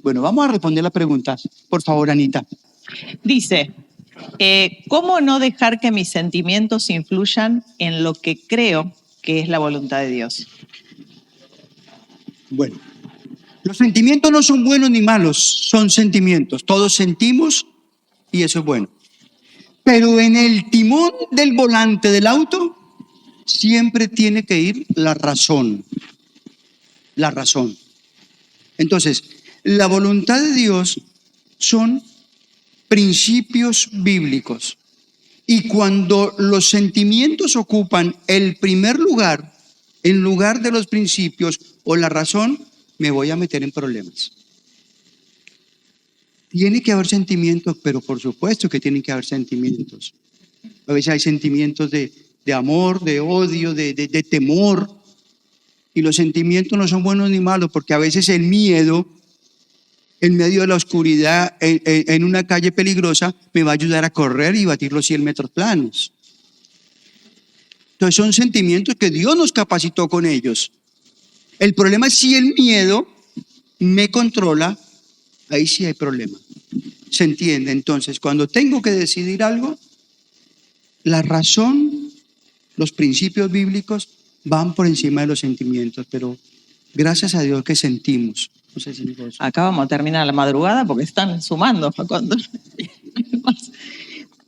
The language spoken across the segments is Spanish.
Bueno, vamos a responder la pregunta. Por favor, Anita. Dice, ¿cómo no dejar que mis sentimientos influyan en lo que creo que es la voluntad de Dios? Bueno, los sentimientos no son buenos ni malos, son sentimientos. Todos sentimos y eso es bueno. Pero en el timón del volante del auto siempre tiene que ir la razón. La razón. Entonces, la voluntad de Dios son principios bíblicos. Y cuando los sentimientos ocupan el primer lugar, en lugar de los principios o la razón, me voy a meter en problemas. Tiene que haber sentimientos, pero por supuesto que tienen que haber sentimientos. A veces hay sentimientos de amor, de odio, de temor. Y los sentimientos no son buenos ni malos, porque a veces el miedo, en medio de la oscuridad, en una calle peligrosa, me va a ayudar a correr y batir los 100 metros planos. Entonces son sentimientos que Dios nos capacitó con ellos. El problema es si el miedo me controla, ahí sí hay problema. ¿Se entiende? Entonces, cuando tengo que decidir algo, la razón, los principios bíblicos van por encima de los sentimientos, pero gracias a Dios que sentimos. No sé si acá vamos a terminar la madrugada porque están sumando.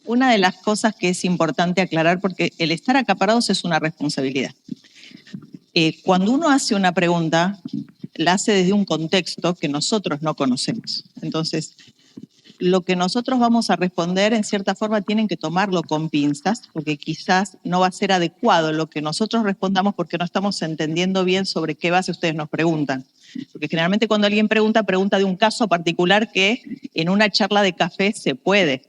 Una de las cosas que es importante aclarar, porque el estar acaparados es una responsabilidad. Cuando uno hace una pregunta, la hace desde un contexto que nosotros no conocemos. Entonces, lo que nosotros vamos a responder, en cierta forma, tienen que tomarlo con pinzas, porque quizás no va a ser adecuado lo que nosotros respondamos porque no estamos entendiendo bien sobre qué base ustedes nos preguntan. Porque generalmente cuando alguien pregunta de un caso particular que en una charla de café se puede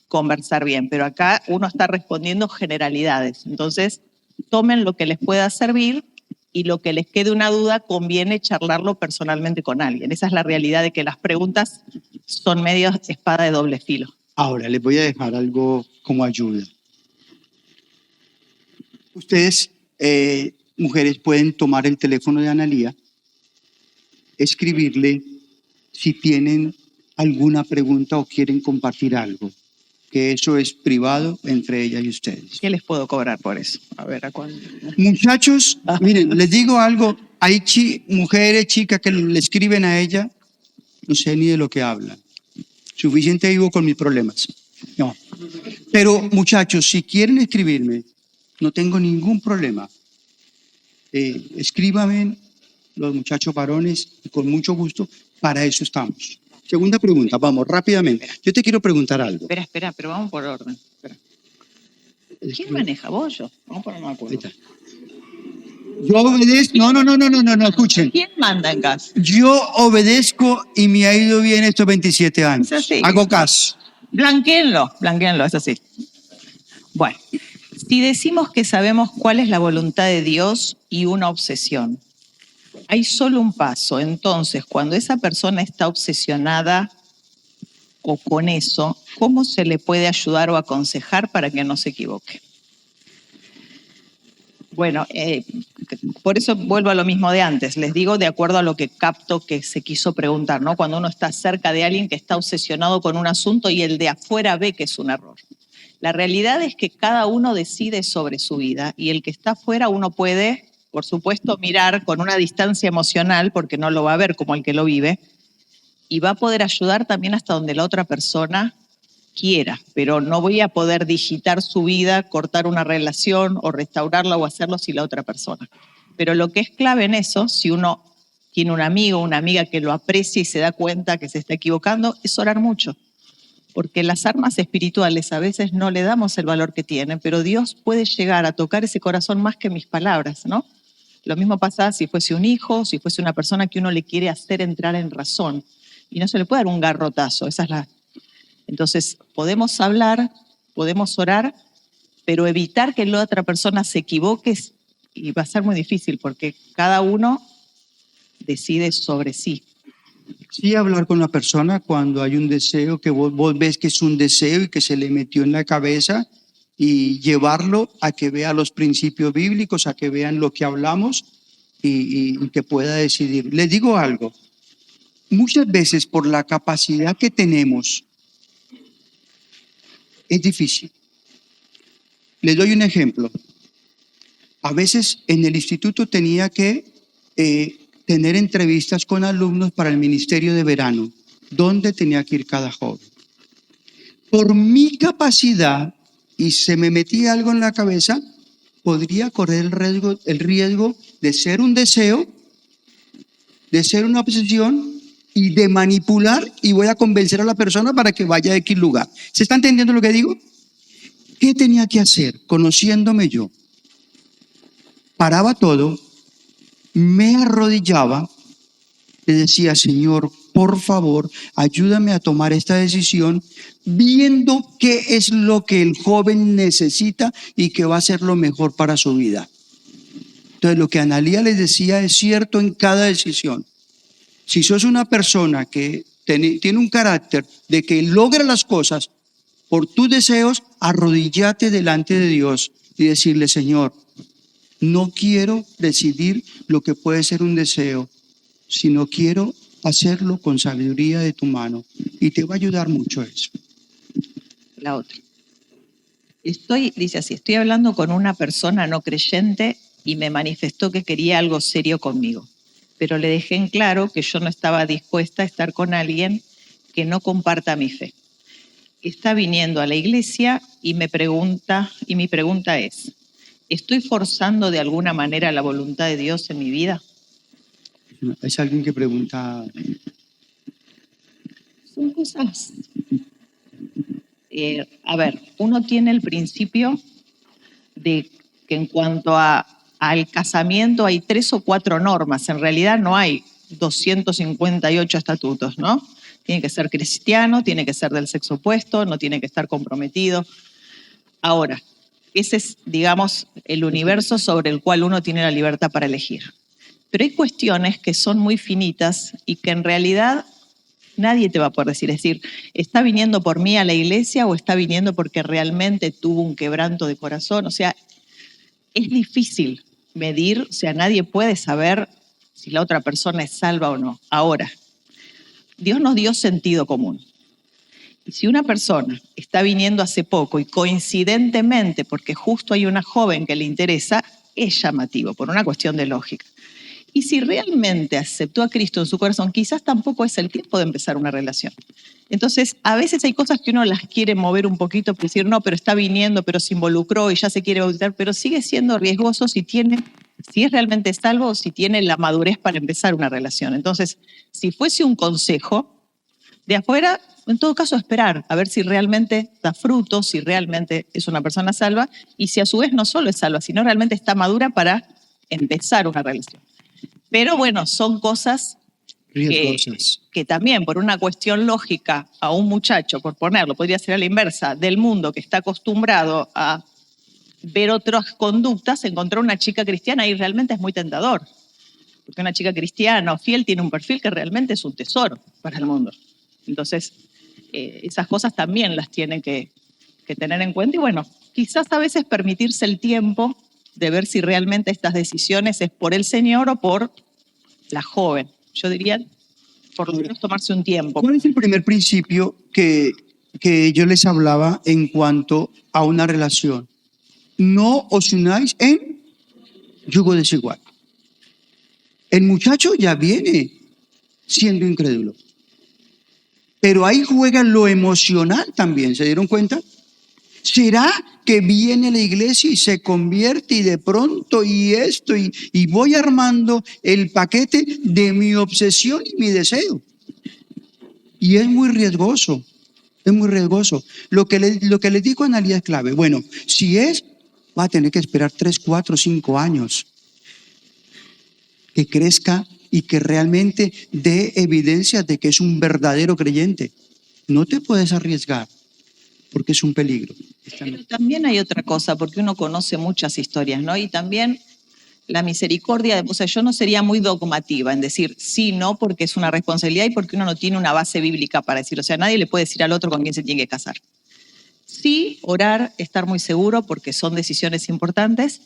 conversar bien, pero acá uno está respondiendo generalidades. Entonces, tomen lo que les pueda servir y lo que les quede una duda conviene charlarlo personalmente con alguien. Esa es la realidad de que las preguntas son medio espada de doble filo. Ahora les voy a dejar algo como ayuda. Ustedes, mujeres, pueden tomar el teléfono de Analía, escribirle si tienen alguna pregunta o quieren compartir algo, que eso es privado entre ella y ustedes. ¿Qué les puedo cobrar por eso? A ver, ¿a cuánto? Muchachos, miren, les digo algo, hay mujeres, chicas que le escriben a ella, no sé ni de lo que hablan. Suficiente vivo con mis problemas. No. Pero muchachos, si quieren escribirme, no tengo ningún problema. Escríbame, los muchachos varones, y con mucho gusto, para eso estamos. Segunda pregunta, vamos, rápidamente. Yo te quiero preguntar algo. Espera, pero vamos por orden. Espera. ¿Quién maneja? ¿Vos o yo? Vamos por no me acuerdo. Yo obedezco, no, escuchen. ¿Quién manda en casa? Yo obedezco y me ha ido bien estos 27 años. Es así. Hago caso. Blanquéenlo, es así. Bueno, si decimos que sabemos cuál es la voluntad de Dios y una obsesión, hay solo un paso. Entonces, cuando esa persona está obsesionada o con eso, ¿cómo se le puede ayudar o aconsejar para que no se equivoque? Bueno, por eso vuelvo a lo mismo de antes. Les digo de acuerdo a lo que capto que se quiso preguntar, ¿no? Cuando uno está cerca de alguien que está obsesionado con un asunto y el de afuera ve que es un error. La realidad es que cada uno decide sobre su vida y el que está afuera uno puede, por supuesto, mirar con una distancia emocional porque no lo va a ver como el que lo vive y va a poder ayudar también hasta donde la otra persona quiera, pero no voy a poder digitar su vida, cortar una relación o restaurarla o hacerlo sin la otra persona. Pero lo que es clave en eso, si uno tiene un amigo o una amiga que lo aprecia y se da cuenta que se está equivocando, es orar mucho. Porque las armas espirituales a veces no le damos el valor que tienen, pero Dios puede llegar a tocar ese corazón más que mis palabras, ¿no? Lo mismo pasa si fuese un hijo, si fuese una persona que uno le quiere hacer entrar en razón. Y no se le puede dar un garrotazo, esa es la... Entonces, podemos hablar, podemos orar, pero evitar que la otra persona se equivoque y va a ser muy difícil porque cada uno decide sobre sí. Sí, hablar con la persona cuando hay un deseo que vos ves que es un deseo y que se le metió en la cabeza y llevarlo a que vea los principios bíblicos, a que vean lo que hablamos y que pueda decidir. Les digo algo, muchas veces por la capacidad que tenemos, es difícil. Les doy un ejemplo. A veces en el instituto tenía que tener entrevistas con alumnos para el ministerio de verano, donde tenía que ir cada joven. Por mi capacidad, y se me metía algo en la cabeza, podría correr el riesgo de ser un deseo, de ser una obsesión y de manipular, y voy a convencer a la persona para que vaya a X lugar. ¿Se está entendiendo lo que digo? ¿Qué tenía que hacer? Conociéndome yo. Paraba todo, me arrodillaba, le decía, Señor, por favor, ayúdame a tomar esta decisión, viendo qué es lo que el joven necesita y que va a ser lo mejor para su vida. Entonces, lo que Analía les decía es cierto en cada decisión. Si sos una persona que tiene un carácter de que logra las cosas por tus deseos, arrodíllate delante de Dios y decirle, Señor, no quiero decidir lo que puede ser un deseo, sino quiero hacerlo con sabiduría de tu mano. Y te va a ayudar mucho eso. La otra. Dice así, estoy hablando con una persona no creyente y me manifestó que quería algo serio conmigo, pero le dejé en claro que yo no estaba dispuesta a estar con alguien que no comparta mi fe. Está viniendo a la iglesia y mi pregunta es, ¿estoy forzando de alguna manera la voluntad de Dios en mi vida? Es alguien que pregunta. Son cosas. A ver, uno tiene el principio de que en cuanto al casamiento hay 3 o 4 normas. En realidad no hay 258 estatutos, ¿no? Tiene que ser cristiano, tiene que ser del sexo opuesto, no tiene que estar comprometido. Ahora, ese es, digamos, el universo sobre el cual uno tiene la libertad para elegir. Pero hay cuestiones que son muy finitas y que en realidad nadie te va a poder decir. Es decir, ¿está viniendo por mí a la iglesia o está viniendo porque realmente tuvo un quebranto de corazón? O sea, es difícil medir, o sea, nadie puede saber si la otra persona es salva o no. Ahora, Dios nos dio sentido común. Y si una persona está viniendo hace poco y coincidentemente, porque justo hay una joven que le interesa, es llamativo, por una cuestión de lógica. Y si realmente aceptó a Cristo en su corazón, quizás tampoco es el tiempo de empezar una relación. Entonces, a veces hay cosas que uno las quiere mover un poquito, para decir, no, pero está viniendo, pero se involucró y ya se quiere bautizar, pero sigue siendo riesgoso si es realmente salvo o si tiene la madurez para empezar una relación. Entonces, si fuese un consejo, de afuera, en todo caso, esperar a ver si realmente da fruto, si realmente es una persona salva y si a su vez no solo es salva, sino realmente está madura para empezar una relación. Pero bueno, son cosas que también por una cuestión lógica a un muchacho, por ponerlo, podría ser a la inversa, del mundo que está acostumbrado a ver otras conductas, encontrar una chica cristiana y realmente es muy tentador. Porque una chica cristiana o fiel tiene un perfil que realmente es un tesoro para el mundo. Entonces, esas cosas también las tienen que tener en cuenta y bueno, quizás a veces permitirse el tiempo de ver si realmente estas decisiones es por el Señor o por la joven. Yo diría, por lo menos tomarse un tiempo. ¿Cuál es el primer principio que yo les hablaba en cuanto a una relación? No os unáis en yugo desigual. El muchacho ya viene siendo incrédulo. Pero ahí juega lo emocional también, ¿se dieron cuenta? ¿Será que viene la iglesia y se convierte y de pronto y esto y voy armando el paquete de mi obsesión y mi deseo? Y es muy riesgoso, es muy riesgoso. Lo que les digo a Analía es clave. Bueno, si va a tener que esperar 3, 4, 5 años que crezca y que realmente dé evidencia de que es un verdadero creyente. No te puedes arriesgar porque es un peligro. Pero también hay otra cosa, porque uno conoce muchas historias, ¿no? Y también la misericordia, o sea, yo no sería muy dogmativa en decir sí, no, porque es una responsabilidad y porque uno no tiene una base bíblica para decir, o sea, nadie le puede decir al otro con quién se tiene que casar. Sí, orar, estar muy seguro, porque son decisiones importantes,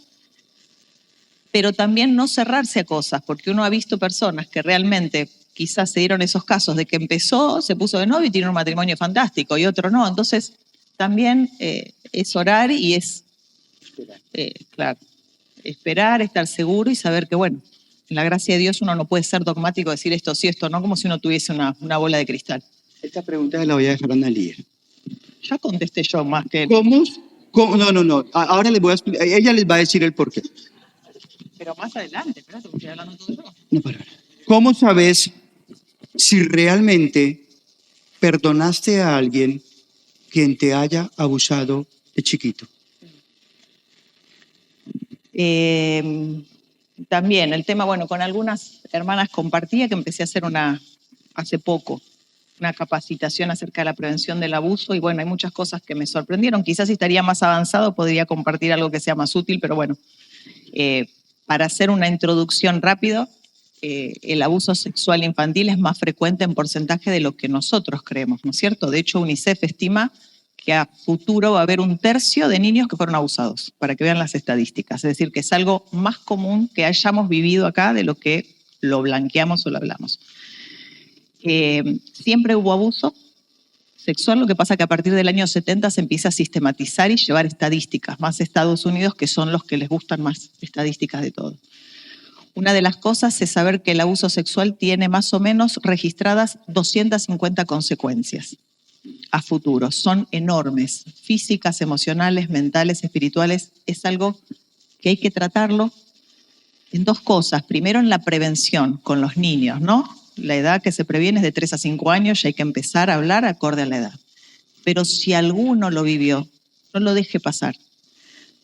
pero también no cerrarse a cosas, porque uno ha visto personas que realmente quizás se dieron esos casos de que empezó, se puso de novio y tiene un matrimonio fantástico y otro no. Entonces, también es orar y es, claro, esperar, estar seguro y saber que, bueno, en la gracia de Dios uno no puede ser dogmático, decir esto sí, esto no, como si uno tuviese una bola de cristal. Esta pregunta la voy a dejar a Analía. Ya contesté yo más que él. ¿Cómo? No. Ahora les voy a explicar. Ella les va a decir el porqué. Pero más adelante, espérate, porque estoy hablando todo yo. No, para. ¿Cómo sabes si realmente perdonaste a alguien quien te haya abusado de chiquito? También el tema, bueno, con algunas hermanas compartía que empecé a hacer hace poco, una capacitación acerca de la prevención del abuso y bueno, hay muchas cosas que me sorprendieron. Quizás si estaría más avanzado podría compartir algo que sea más útil, pero bueno, para hacer una introducción rápido, el abuso sexual infantil es más frecuente en porcentaje de lo que nosotros creemos, ¿no es cierto? De hecho, UNICEF estima que a futuro va a haber 1/3 de niños que fueron abusados, para que vean las estadísticas. Es decir, que es algo más común que hayamos vivido acá de lo que lo blanqueamos o lo hablamos. Siempre hubo abuso sexual, lo que pasa que a partir del año 70 se empieza a sistematizar y llevar estadísticas, más Estados Unidos, que son los que les gustan más estadísticas de todo. Una de las cosas es saber que el abuso sexual tiene más o menos registradas 250 consecuencias a futuro. Son enormes, físicas, emocionales, mentales, espirituales. Es algo que hay que tratarlo en dos cosas. Primero, en la prevención con los niños, ¿no? La edad que se previene es de 3 a 5 años y hay que empezar a hablar acorde a la edad. Pero si alguno lo vivió, no lo deje pasar,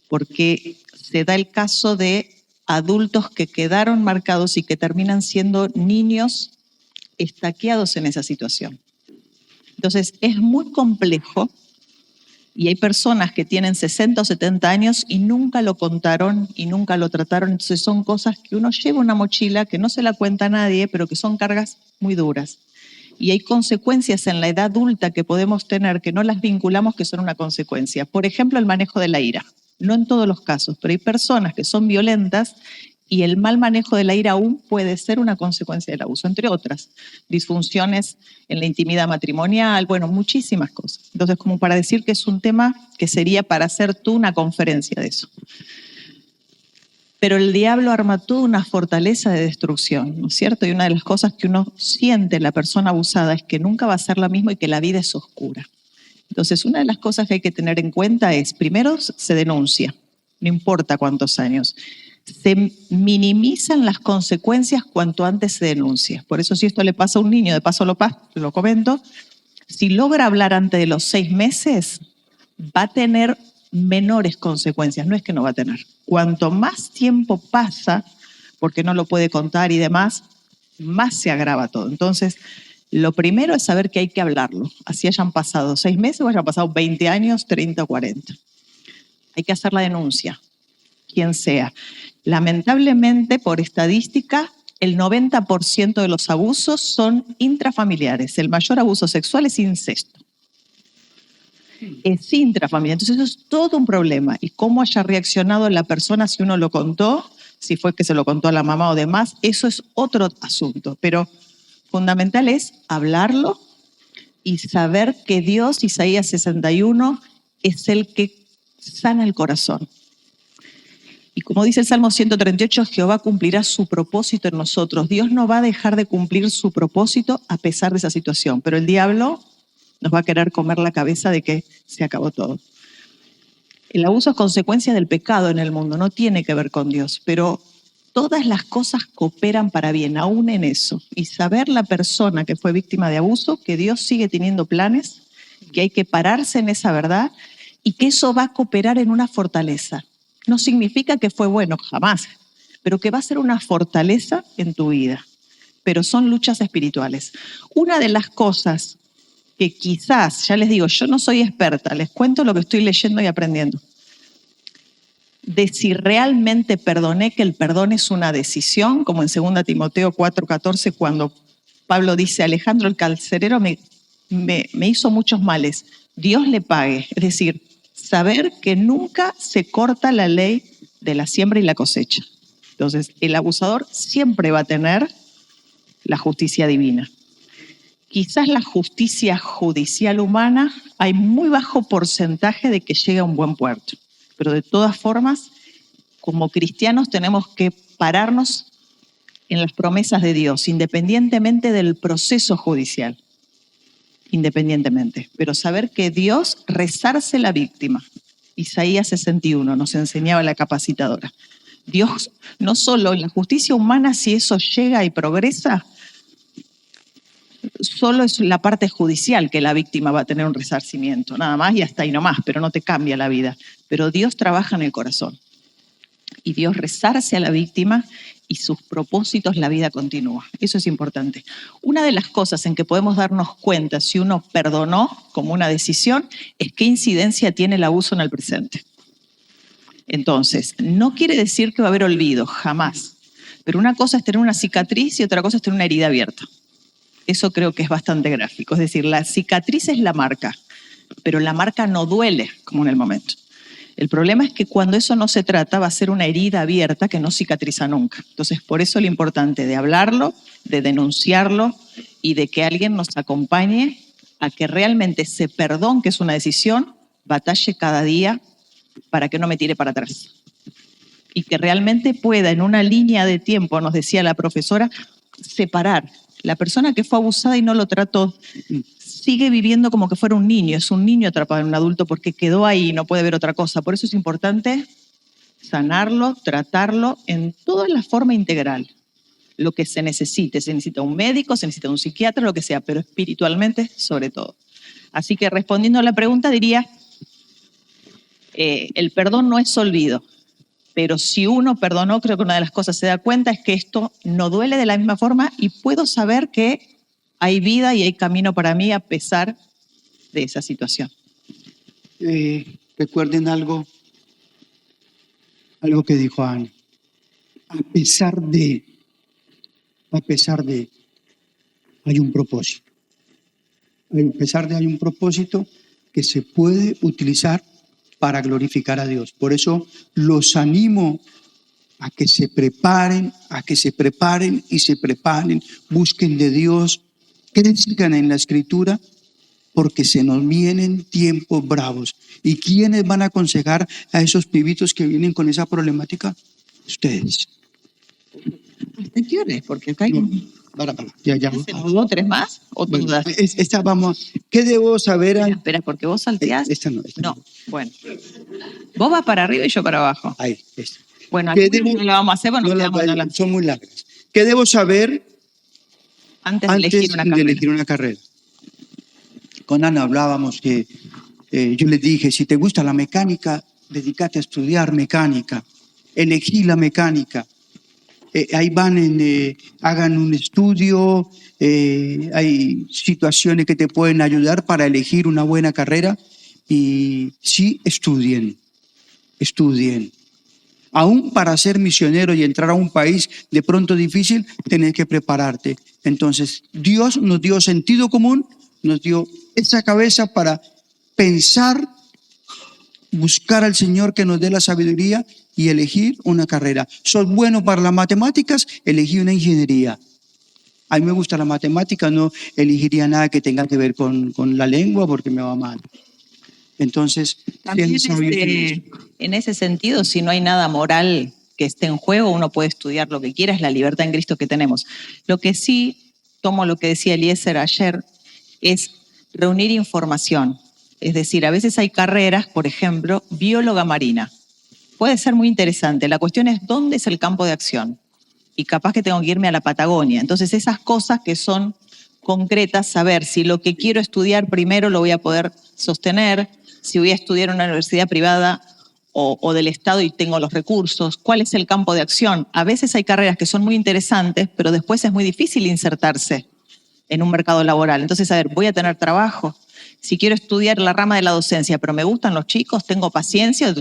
porque se da el caso de adultos que quedaron marcados y que terminan siendo niños estaqueados en esa situación. Entonces, es muy complejo y hay personas que tienen 60 o 70 años y nunca lo contaron y nunca lo trataron. Entonces, son cosas que uno lleva en una mochila, que no se la cuenta a nadie, pero que son cargas muy duras. Y hay consecuencias en la edad adulta que podemos tener que no las vinculamos que son una consecuencia. Por ejemplo, el manejo de la ira. No en todos los casos, pero hay personas que son violentas y el mal manejo de la ira aún puede ser una consecuencia del abuso, entre otras. Disfunciones en la intimidad matrimonial, bueno, muchísimas cosas. Entonces, como para decir que es un tema que sería para hacer tú una conferencia de eso. Pero el diablo arma toda una fortaleza de destrucción, ¿no es cierto? Y una de las cosas que uno siente en la persona abusada es que nunca va a ser la misma y que la vida es oscura. Entonces, una de las cosas que hay que tener en cuenta es, primero, se denuncia, no importa cuántos años. Se minimizan las consecuencias cuanto antes se denuncia. Por eso, si esto le pasa a un niño, de paso lo comento, si logra hablar antes de los 6 meses, va a tener menores consecuencias, no es que no va a tener. Cuanto más tiempo pasa, porque no lo puede contar y demás, más se agrava todo. Entonces, lo primero es saber que hay que hablarlo. Así hayan pasado 6 meses o hayan pasado 20 años, 30 o 40. Hay que hacer la denuncia, quien sea. Lamentablemente, por estadística, el 90% de los abusos son intrafamiliares. El mayor abuso sexual es incesto. Es intrafamiliar. Entonces, eso es todo un problema. Y cómo haya reaccionado la persona si uno lo contó, si fue que se lo contó a la mamá o demás, eso es otro asunto. Pero fundamental es hablarlo y saber que Dios, Isaías 61, es el que sana el corazón. Y como dice el Salmo 138, Jehová cumplirá su propósito en nosotros. Dios no va a dejar de cumplir su propósito a pesar de esa situación, pero el diablo nos va a querer comer la cabeza de que se acabó todo. El abuso es consecuencia del pecado en el mundo, no tiene que ver con Dios, pero todas las cosas cooperan para bien, aún en eso. Y saber la persona que fue víctima de abuso, que Dios sigue teniendo planes, que hay que pararse en esa verdad y que eso va a cooperar en una fortaleza. No significa que fue bueno, jamás, pero que va a ser una fortaleza en tu vida. Pero son luchas espirituales. Una de las cosas que quizás, ya les digo, yo no soy experta, les cuento lo que estoy leyendo y aprendiendo. De si realmente perdoné, que el perdón es una decisión, como en 2 Timoteo 4:14, cuando Pablo dice, Alejandro el carcelero me hizo muchos males, Dios le pague. Es decir, saber que nunca se corta la ley de la siembra y la cosecha. Entonces, el abusador siempre va a tener la justicia divina. Quizás la justicia judicial humana hay muy bajo porcentaje de que llegue a un buen puerto, pero de todas formas, como cristianos tenemos que pararnos en las promesas de Dios, independientemente del proceso judicial, independientemente, pero saber que Dios resarce la víctima. Isaías 61 nos enseñaba la capacitadora. Dios, no solo en la justicia humana, si eso llega y progresa, solo es la parte judicial que la víctima va a tener un resarcimiento, nada más y hasta ahí nomás, pero no te cambia la vida. Pero Dios trabaja en el corazón y Dios resarce a la víctima y sus propósitos, la vida continúa. Eso es importante. Una de las cosas en que podemos darnos cuenta si uno perdonó como una decisión es qué incidencia tiene el abuso en el presente. Entonces, no quiere decir que va a haber olvido, jamás. Pero una cosa es tener una cicatriz y otra cosa es tener una herida abierta. Eso creo que es bastante gráfico. Es decir, la cicatriz es la marca, pero la marca no duele como en el momento. El problema es que cuando eso no se trata va a ser una herida abierta que no cicatriza nunca. Entonces, por eso lo importante de hablarlo, de denunciarlo y de que alguien nos acompañe a que realmente ese perdón, que es una decisión, batalle cada día para que no me tire para atrás. Y que realmente pueda, en una línea de tiempo, nos decía la profesora, separar. La persona que fue abusada y no lo trató sigue viviendo como que fuera un niño. Es un niño atrapado en un adulto porque quedó ahí y no puede ver otra cosa. Por eso es importante sanarlo, tratarlo en toda la forma integral. Lo que se necesite. Se necesita un médico, se necesita un psiquiatra, lo que sea, pero espiritualmente sobre todo. Así que respondiendo a la pregunta diría, el perdón no es olvido. Pero si uno perdonó, creo que una de las cosas que se da cuenta es que esto no duele de la misma forma y puedo saber que hay vida y hay camino para mí a pesar de esa situación. Recuerden algo que dijo Ana. A pesar de, hay un propósito. Hay un propósito que se puede utilizar para glorificar a Dios. Por eso los animo a que se preparen y se preparen, busquen de Dios, crezcan en la Escritura, porque se nos vienen tiempos bravos. ¿Y quiénes van a aconsejar a esos pibitos que vienen con esa problemática? Ustedes. ¿Hasta qué hora es? Porque acá hay... No, para. Ya. ¿Hacemos 2, 3 más? ¿O Bueno, dudas? esta vamos. ¿Qué debo saber? Espera, porque vos salteás. Esta no. No, bueno. Vos vas para arriba y yo para abajo. Ahí, esta. Bueno, aquí no la vamos a hacer, bueno, son muy largas. ¿Qué debo saber antes de elegir una carrera? Con Ana hablábamos que yo les dije, si te gusta la mecánica, dedícate a estudiar mecánica, elegí la mecánica. Ahí van, hagan un estudio, hay situaciones que te pueden ayudar para elegir una buena carrera y sí, estudien. Aún para ser misionero y entrar a un país de pronto difícil, tenés que prepararte. Entonces, Dios nos dio sentido común, nos dio esa cabeza para pensar, buscar al Señor que nos dé la sabiduría y elegir una carrera. ¿Sos bueno para las matemáticas? Elegí una ingeniería. A mí me gusta la matemática, no elegiría nada que tenga que ver con la lengua porque me va mal. Entonces, también en ese sentido, si no hay nada moral que esté en juego, uno puede estudiar lo que quiera, es la libertad en Cristo que tenemos. Lo que sí, tomo lo que decía Eliezer ayer, es reunir información. Es decir, a veces hay carreras, por ejemplo, bióloga marina. Puede ser muy interesante. La cuestión es dónde es el campo de acción. Y capaz que tengo que irme a la Patagonia. Entonces, esas cosas que son concretas, saber si lo que quiero estudiar primero lo voy a poder sostener, si voy a estudiar en una universidad privada o del Estado y tengo los recursos, cuál es el campo de acción. A veces hay carreras que son muy interesantes, pero después es muy difícil insertarse en un mercado laboral. Entonces, a ver, voy a tener trabajo. Si quiero estudiar la rama de la docencia, pero me gustan los chicos, tengo paciencia.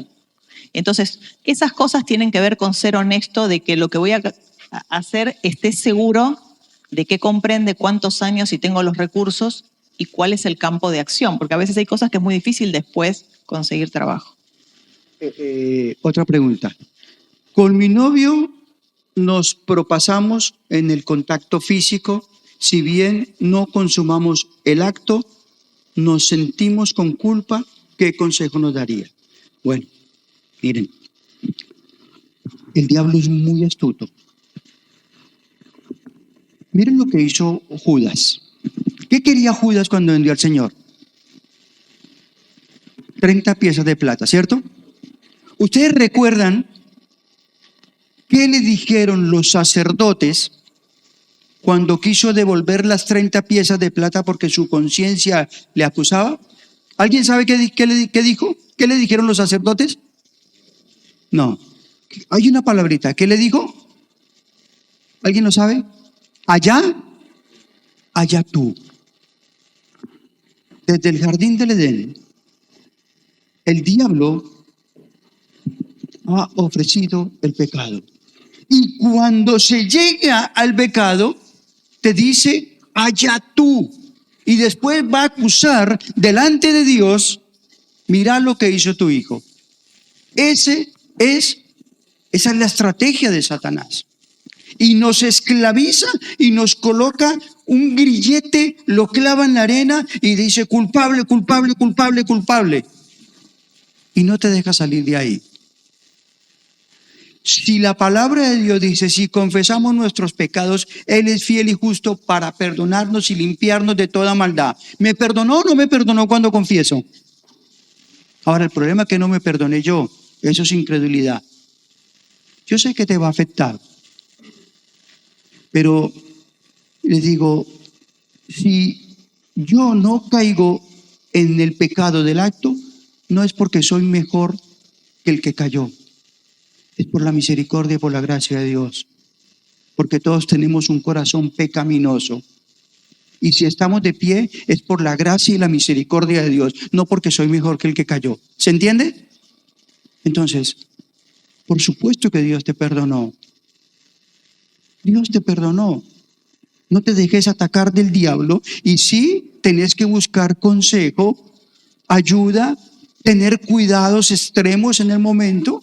Entonces, esas cosas tienen que ver con ser honesto de que lo que voy a hacer esté seguro de qué comprende, cuántos años y tengo los recursos y cuál es el campo de acción, porque a veces hay cosas que es muy difícil después conseguir trabajo. Otra pregunta. Con mi novio nos propasamos en el contacto físico, si bien no consumamos el acto, nos sentimos con culpa, ¿qué consejo nos daría? Bueno, miren, el diablo es muy astuto. Miren lo que hizo Judas. ¿Qué quería Judas cuando vendió al Señor? 30 piezas de plata, ¿cierto? Ustedes recuerdan qué le dijeron los sacerdotes cuando quiso devolver las 30 piezas de plata porque su conciencia le acusaba. ¿Alguien sabe qué dijo? ¿Qué le dijeron los sacerdotes? No. Hay una palabrita. ¿Qué le dijo? ¿Alguien lo sabe? Allá tú. Desde el jardín del Edén, el diablo ha ofrecido el pecado. Y cuando se llega al pecado, te dice, allá tú. Y después va a acusar delante de Dios, mira lo que hizo tu hijo. Esa es la estrategia de Satanás. Y nos esclaviza y nos coloca un grillete, lo clava en la arena y dice culpable, culpable, culpable, culpable. Y no te deja salir de ahí. Si la palabra de Dios dice, si confesamos nuestros pecados, Él es fiel y justo para perdonarnos y limpiarnos de toda maldad. ¿Me perdonó o no me perdonó cuando confieso? Ahora, el problema es que no me perdoné yo. Eso es incredulidad. Yo sé que te va a afectar. Pero les digo, si yo no caigo en el pecado del acto, no es porque soy mejor que el que cayó. Es por la misericordia y por la gracia de Dios. Porque todos tenemos un corazón pecaminoso. Y si estamos de pie, es por la gracia y la misericordia de Dios, no porque soy mejor que el que cayó. ¿Se entiende? Entonces, por supuesto que Dios te perdonó. Dios te perdonó. No te dejes atacar del diablo. Y sí, tenés que buscar consejo, ayuda, tener cuidados extremos en el momento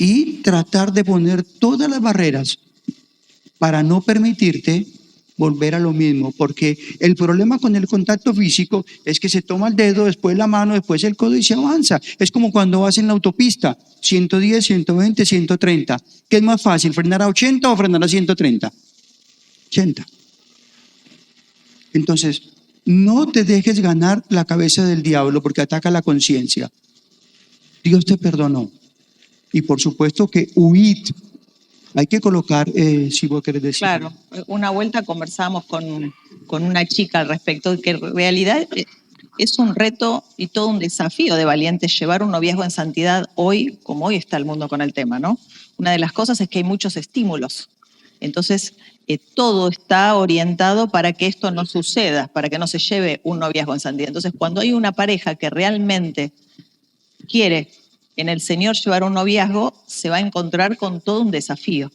y tratar de poner todas las barreras para no permitirte volver a lo mismo. Porque el problema con el contacto físico es que se toma el dedo, después la mano, después el codo y se avanza. Es como cuando vas en la autopista, 110, 120, 130. ¿Qué es más fácil, frenar a 80 o frenar a 130? 80. Entonces, no te dejes ganar la cabeza del diablo porque ataca la conciencia. Dios te perdonó. Y por supuesto que huid. Hay que colocar, si vos querés decir. Claro, una vuelta conversamos con una chica al respecto, que en realidad es un reto y todo un desafío de valientes llevar un noviazgo en santidad hoy, como hoy está el mundo con el tema, ¿no? Una de las cosas es que hay muchos estímulos. Entonces, todo está orientado para que esto no suceda, para que no se lleve un noviazgo en santidad. Entonces, cuando hay una pareja que realmente quiere en el Señor llevar un noviazgo, se va a encontrar con todo un desafío.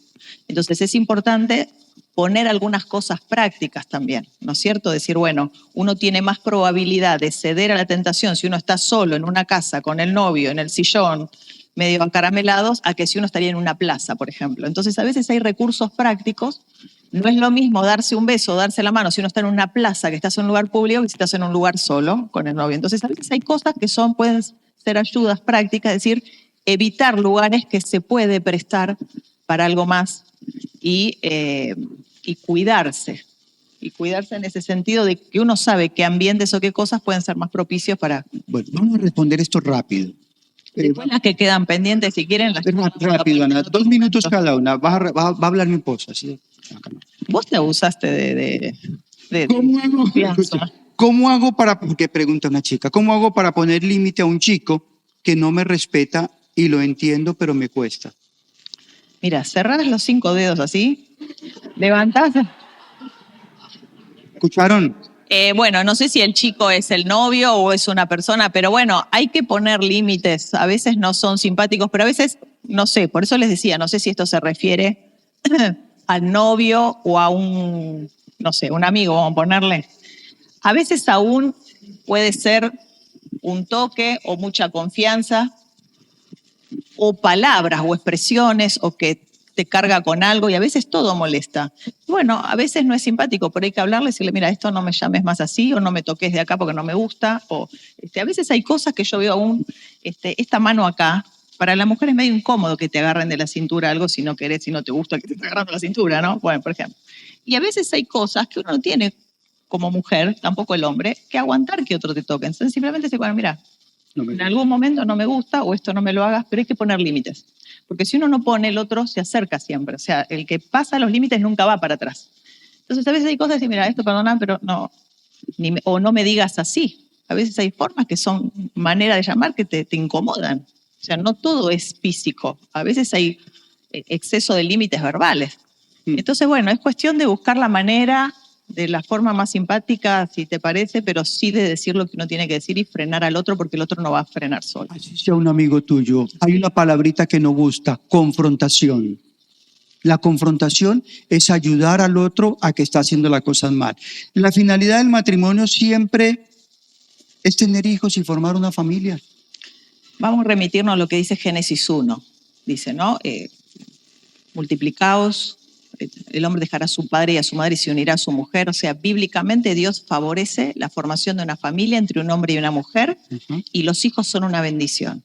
Entonces es importante poner algunas cosas prácticas también, ¿no es cierto? Decir, bueno, uno tiene más probabilidad de ceder a la tentación si uno está solo en una casa con el novio, en el sillón, medio acaramelados, a que si uno estaría en una plaza, por ejemplo. Entonces a veces hay recursos prácticos. No es lo mismo darse un beso, darse la mano si uno está en una plaza, que estás en un lugar público, que si estás en un lugar solo con el novio. Entonces a veces hay cosas que pueden ser ayudas prácticas, es decir, evitar lugares que se puede prestar para algo más y cuidarse. Y cuidarse en ese sentido de que uno sabe qué ambientes o qué cosas pueden ser más propicios para... Bueno, vamos a responder esto rápido. Después las que quedan pendientes, si quieren... Las rápido, Ana. 2 minutos cada una. Va a hablar mi esposa. ¿Sí? Vos te abusaste de ¿Cómo hago? confianza. ¿Cómo hago para, porque pregunta una chica, cómo hago para poner límite a un chico que no me respeta y lo entiendo, pero me cuesta? Mira, cerrás los 5 dedos así, levantás. ¿Escucharon? Bueno, no sé si el chico es el novio o es una persona, pero bueno, hay que poner límites. A veces no son simpáticos, pero a veces, no sé, por eso les decía, no sé si esto se refiere al novio o a un, no sé, un amigo, vamos a ponerle. A veces aún puede ser un toque o mucha confianza o palabras o expresiones o que te carga con algo y a veces todo molesta. Bueno, a veces no es simpático, pero hay que hablarle y decirle, mira, esto no me llames más así, o no me toques de acá porque no me gusta, o a veces hay cosas que yo veo aún, esta mano acá, para la mujer es medio incómodo que te agarren de la cintura algo si no querés, si no te gusta que te esté agarrando la cintura, ¿no? Bueno, por ejemplo. Y a veces hay cosas que uno no tiene como mujer, tampoco el hombre, que aguantar que otro te toque. Entonces simplemente se bueno, mira, en algún momento no me gusta o esto no me lo hagas, pero hay que poner límites. Porque si uno no pone, el otro se acerca siempre. O sea, el que pasa los límites nunca va para atrás. Entonces a veces hay cosas que mira, esto perdona, pero no, o no me digas así. A veces hay formas que son maneras de llamar que te incomodan. O sea, no todo es físico. A veces hay exceso de límites verbales. Entonces, bueno, es cuestión de buscar la manera de la forma más simpática, si te parece, pero sí de decir lo que uno tiene que decir y frenar al otro porque el otro no va a frenar solo. Así sea un amigo tuyo. Hay una palabrita que no gusta, confrontación. La confrontación es ayudar al otro a que está haciendo las cosas mal. La finalidad del matrimonio siempre es tener hijos y formar una familia. Vamos a remitirnos a lo que dice Génesis 1. Dice, ¿no? Multiplicaos, el hombre dejará a su padre y a su madre y se unirá a su mujer. O sea, bíblicamente Dios favorece la formación de una familia entre un hombre y una mujer y los hijos son una bendición.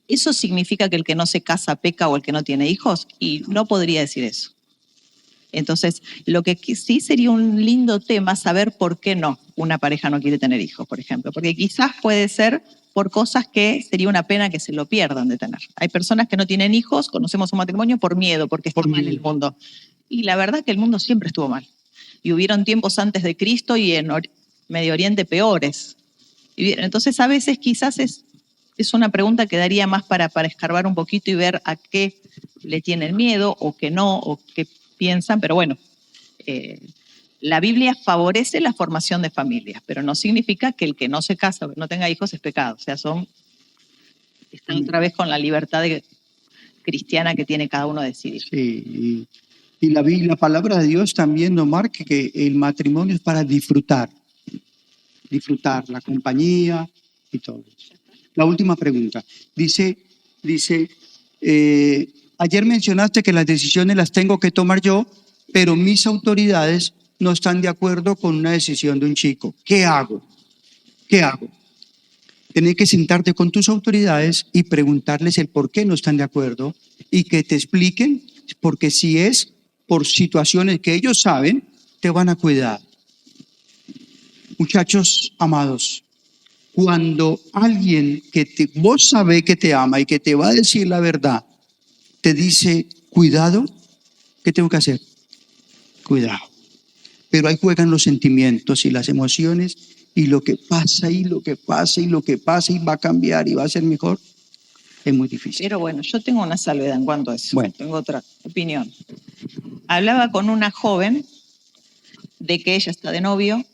¿Eso significa que el que no se casa peca o el que no tiene hijos? Y no podría decir eso. Entonces, lo que sí sería un lindo tema saber por qué no una pareja no quiere tener hijos, por ejemplo. Porque quizás puede ser por cosas que sería una pena que se lo pierdan de tener. Hay personas que no tienen hijos, conocemos un matrimonio por miedo, porque está mal el mundo. Y la verdad que el mundo siempre estuvo mal. Y hubieron tiempos antes de Cristo y en Medio Oriente peores. Entonces, a veces quizás es una pregunta que daría más para escarbar un poquito y ver a qué le tienen miedo o qué no, o qué piensan. Pero bueno, la Biblia favorece la formación de familias, pero no significa que el que no se casa o que no tenga hijos es pecado. O sea, están otra vez con la libertad cristiana que tiene cada uno de decidir. Sí, y la palabra de Dios también nos marca que el matrimonio es para disfrutar la compañía y todo. La última pregunta. Dice, ayer mencionaste que las decisiones las tengo que tomar yo, pero mis autoridades no están de acuerdo con una decisión de un chico. ¿Qué hago? Tienes que sentarte con tus autoridades y preguntarles el por qué no están de acuerdo y que te expliquen, porque si es por situaciones que ellos saben, te van a cuidar. Muchachos amados, cuando alguien que vos sabés que te ama y que te va a decir la verdad, te dice, cuidado, ¿qué tengo que hacer? Cuidado. Pero ahí juegan los sentimientos y las emociones y lo que pasa y lo que pasa y lo que pasa y va a cambiar y va a ser mejor, es muy difícil. Pero bueno, yo tengo una salvedad en cuanto a eso. Bueno. Tengo otra opinión. Hablaba con una joven de que ella está de novio,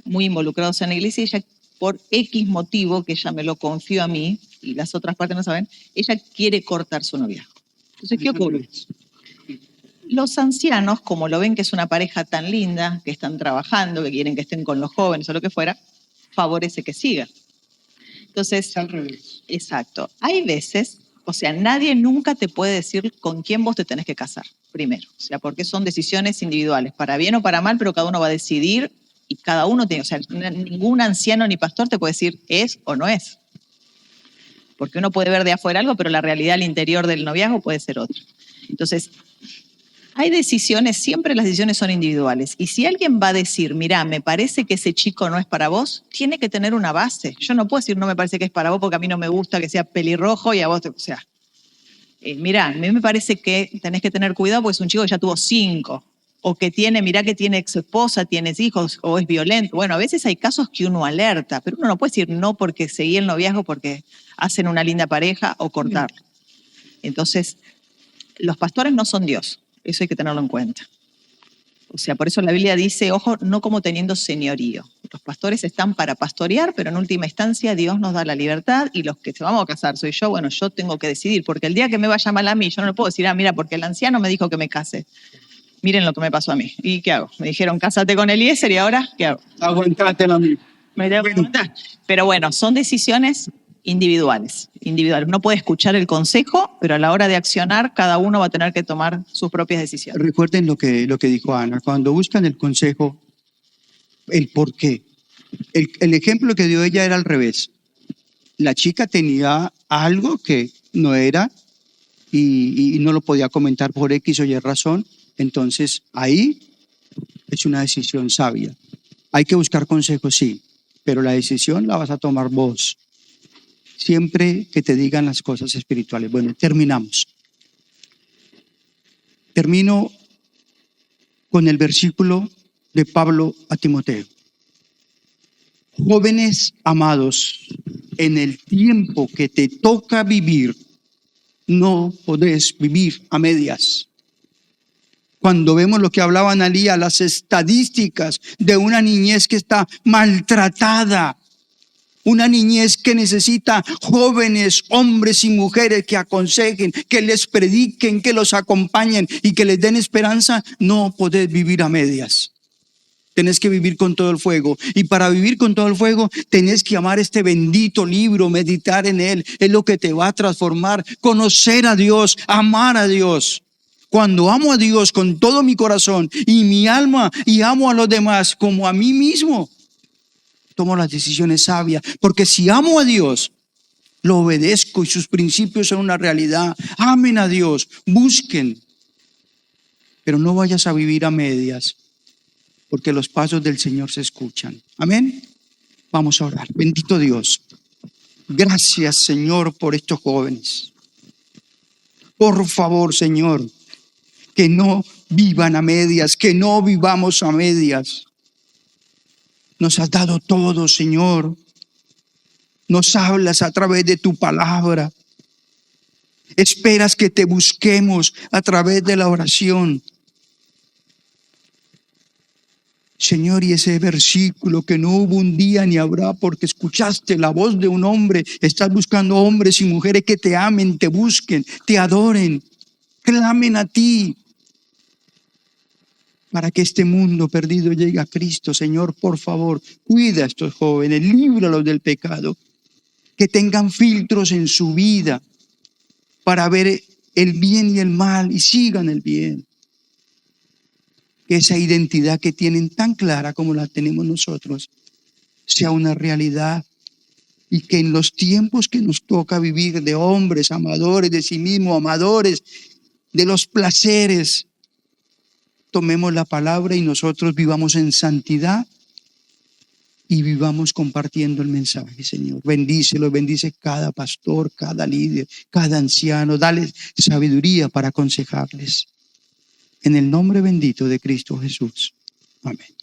muy involucrados en la iglesia, y ella, por X motivo, que ella me lo confió a mí, y las otras partes no saben, ella quiere cortar su noviazgo. Entonces, ¿qué ocurre? Los ancianos, como lo ven que es una pareja tan linda, que están trabajando, que quieren que estén con los jóvenes o lo que fuera, favorece que siga. Entonces, al revés. Exacto. Hay veces, o sea, nadie nunca te puede decir con quién vos te tenés que casar, primero. O sea, porque son decisiones individuales, para bien o para mal, pero cada uno va a decidir y cada uno tiene, o sea, ningún anciano ni pastor te puede decir es o no es. Porque uno puede ver de afuera algo, pero la realidad al interior del noviazgo puede ser otra. Entonces, hay decisiones, siempre las decisiones son individuales. Y si alguien va a decir, mira, me parece que ese chico no es para vos, tiene que tener una base. Yo no puedo decir, no me parece que es para vos porque a mí no me gusta que sea pelirrojo y a vos, o sea, mira, a mí me parece que tenés que tener cuidado porque es un chico que ya tuvo 5. O que tiene, mirá que tiene ex esposa, tienes hijos, o es violento. Bueno, a veces hay casos que uno alerta, pero uno no puede decir no porque seguí el noviazgo porque hacen una linda pareja o cortarlo. Entonces, los pastores no son Dios. Eso hay que tenerlo en cuenta. O sea, por eso la Biblia dice, ojo, no como teniendo señorío. Los pastores están para pastorear, pero en última instancia Dios nos da la libertad y los que se vamos a casar soy yo, bueno, yo tengo que decidir, porque el día que me vaya mal a mí, yo no le puedo decir, mira, porque el anciano me dijo que me case. Miren lo que me pasó a mí. ¿Y qué hago? Me dijeron, cásate con Eliezer y ahora, ¿qué hago? Aguantátela a mí. Me tengo que aguantar. Pero bueno, son decisiones individuales. No puede escuchar el consejo, pero a la hora de accionar, cada uno va a tener que tomar sus propias decisiones. Recuerden lo que dijo Ana, cuando buscan el consejo, el por qué. El ejemplo que dio ella era al revés. La chica tenía algo que no era y no lo podía comentar por X o Y razón. Entonces ahí es una decisión sabia. Hay que buscar consejos, sí, pero la decisión la vas a tomar vos. Siempre que te digan las cosas espirituales. Bueno, terminamos. Termino con el versículo de Pablo a Timoteo. Jóvenes amados, en el tiempo que te toca vivir, no podés vivir a medias. Cuando vemos lo que hablaba Analía, las estadísticas de una niñez que está maltratada, una niñez que necesita jóvenes, hombres y mujeres que aconsejen, que les prediquen, que los acompañen y que les den esperanza, no podés vivir a medias. Tenés que vivir con todo el fuego. Y para vivir con todo el fuego, tenés que amar este bendito libro, meditar en él. Es lo que te va a transformar. Conocer a Dios, amar a Dios. Cuando amo a Dios con todo mi corazón y mi alma y amo a los demás como a mí mismo, tomo las decisiones sabias. Porque si amo a Dios, lo obedezco y sus principios son una realidad. Amen a Dios, busquen. Pero no vayas a vivir a medias, porque los pasos del Señor se escuchan. Amén. Vamos a orar. Bendito Dios. Gracias, Señor, por estos jóvenes. Por favor, Señor, que no vivan a medias, que no vivamos a medias. Nos has dado todo, Señor. Nos hablas a través de tu palabra. Esperas que te busquemos a través de la oración. Señor, y ese versículo que no hubo un día ni habrá porque escuchaste la voz de un hombre, estás buscando hombres y mujeres que te amen, te busquen, te adoren, clamen a ti para que este mundo perdido llegue a Cristo. Señor, por favor, cuida a estos jóvenes, líbralos del pecado, que tengan filtros en su vida para ver el bien y el mal y sigan el bien. Que esa identidad que tienen tan clara como la tenemos nosotros sea una realidad y que en los tiempos que nos toca vivir de hombres amadores de sí mismos, amadores de los placeres, tomemos la palabra y nosotros vivamos en santidad y vivamos compartiendo el mensaje, Señor. Bendícelos, bendice cada pastor, cada líder, cada anciano, dale sabiduría para aconsejarles. En el nombre bendito de Cristo Jesús. Amén.